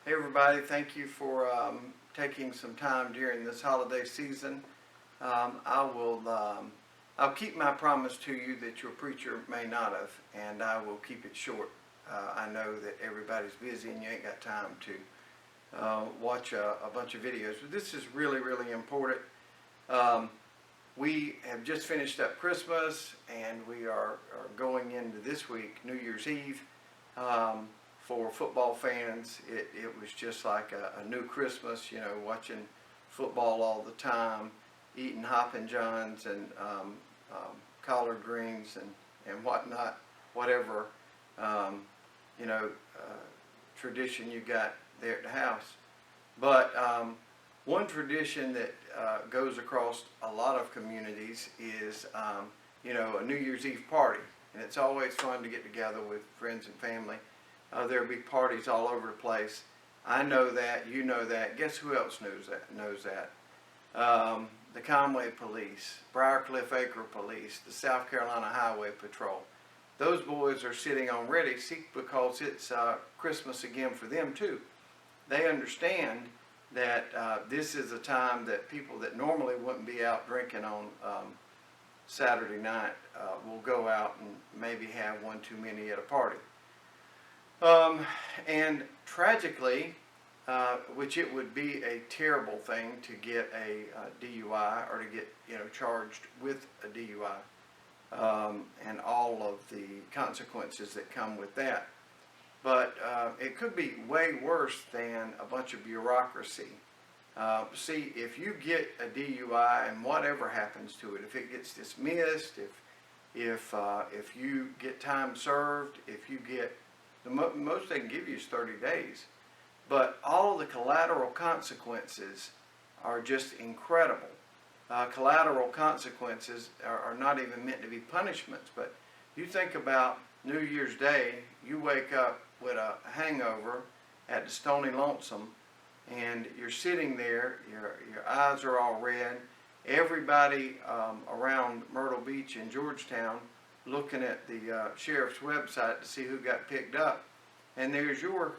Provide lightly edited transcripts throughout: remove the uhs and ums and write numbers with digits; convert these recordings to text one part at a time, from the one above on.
Hey everybody, thank you for taking some time during this holiday season. I'll keep my promise to you that your preacher may not have, and I will keep it short. I know that everybody's busy and you ain't got time to watch a bunch of videos, but this is really, really important. We have just finished up Christmas and we are going into this week, New Year's Eve. For football fans, it was just like a new Christmas, watching football all the time, eating Hoppin' Johns and collard greens and whatnot, whatever, tradition you got there at the house. But one tradition that goes across a lot of communities is, a New Year's Eve party. And it's always fun to get together with friends and family. There'll be parties all over the place. I know that, you know that. Guess who else knows that? The Conway Police, Briarcliff Acre Police, the South Carolina Highway Patrol. Those boys are sitting on ready because it's Christmas again for them too. They understand that this is a time that people that normally wouldn't be out drinking on Saturday night will go out and maybe have one too many at a party. And tragically, which it would be a terrible thing to get a DUI or to get charged with a DUI, and all of the consequences that come with that. But it could be way worse than a bunch of bureaucracy. See, if you get a DUI and whatever happens to it, if it gets dismissed, if you get time served, if you get the most they can give you is 30 days. But all of the collateral consequences are just incredible. Collateral consequences are not even meant to be punishments, but you think about New Year's Day, you wake up with a hangover at the Stony Lonesome, and you're sitting there, your eyes are all red, everybody around Myrtle Beach and Georgetown looking at the sheriff's website to see who got picked up, and there's your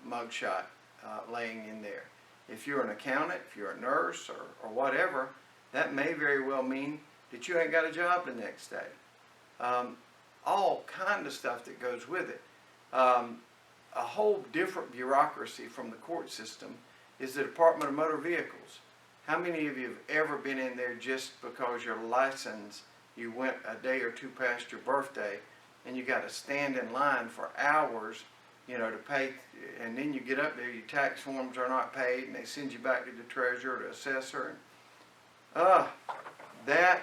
mugshot laying in there. If you're an accountant, if you're a nurse or whatever, that may very well mean that you ain't got a job the next day. All kind of stuff that goes with it. A whole different bureaucracy from the court system is the Department of Motor Vehicles. How many of you have ever been in there just because your license, you went a day or two past your birthday and you got to stand in line for hours, to pay, and then you get up there, your tax forms are not paid, and they send you back to the treasurer, to assessor. That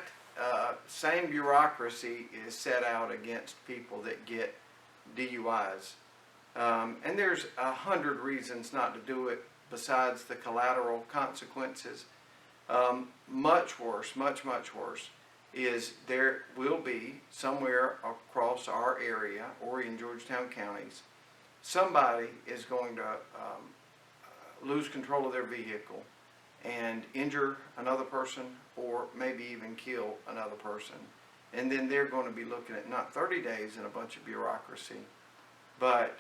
same bureaucracy is set out against people that get DUIs. And there's 100 reasons not to do it besides the collateral consequences. Much worse, much worse, is there will be somewhere across our area or in Georgetown counties, somebody is going to lose control of their vehicle and injure another person or maybe even kill another person. And then they're going to be looking at not 30 days and a bunch of bureaucracy, but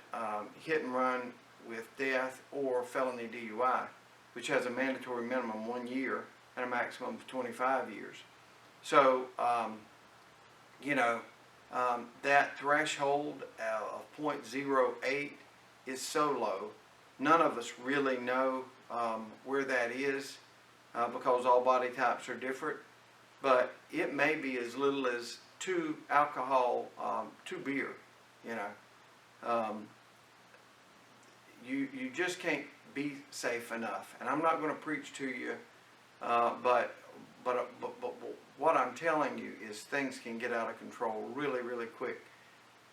hit and run with death or felony DUI, which has a mandatory minimum 1 year and a maximum of 25 years. So, that threshold of 0.08 is so low. None of us really know where that is because all body types are different. But it may be as little as 2 beer, You just can't be safe enough. And I'm not going to preach to you, but what I'm telling you is things can get out of control really, really quick.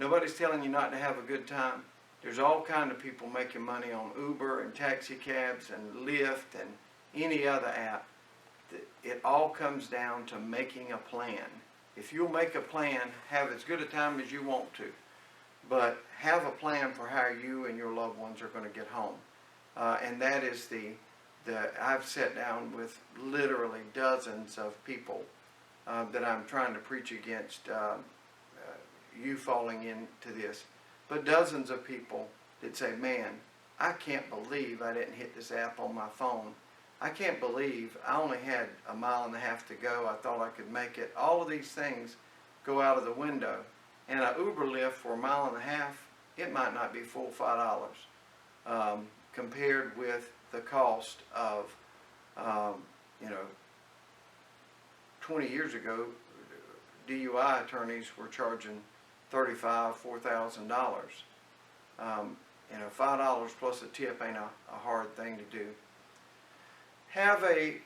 Nobody's telling you not to have a good time. There's all kind of people making money on Uber and taxi cabs and Lyft and any other app. It all comes down to making a plan. If you'll make a plan, have as good a time as you want to, but have a plan for how you and your loved ones are going to get home. And that is I've sat down with literally dozens of people that I'm trying to preach against you falling into this. But dozens of people that say, man, I can't believe I didn't hit this app on my phone. I can't believe I only had a mile and a half to go. I thought I could make it. All of these things go out of the window. And an Uber Lyft for a mile and a half, it might not be full $5, compared with the cost of, you know, 20 years ago, DUI attorneys were charging $35,000, $4,000. You know, $5 plus a tip ain't a hard thing to do. Have a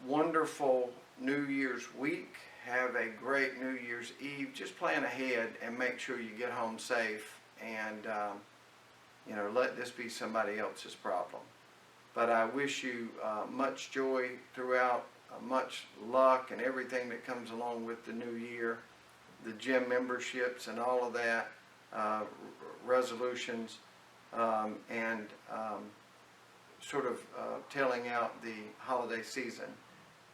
wonderful New Year's week. Have a great New Year's Eve. Just plan ahead and make sure you get home safe, and you know, let this be somebody else's problem. But I wish you much joy throughout, much luck and everything that comes along with the new year, the gym memberships and all of that, resolutions, and sort of tailing out the holiday season.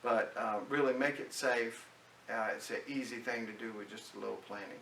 But really make it safe. It's an easy thing to do with just a little planning.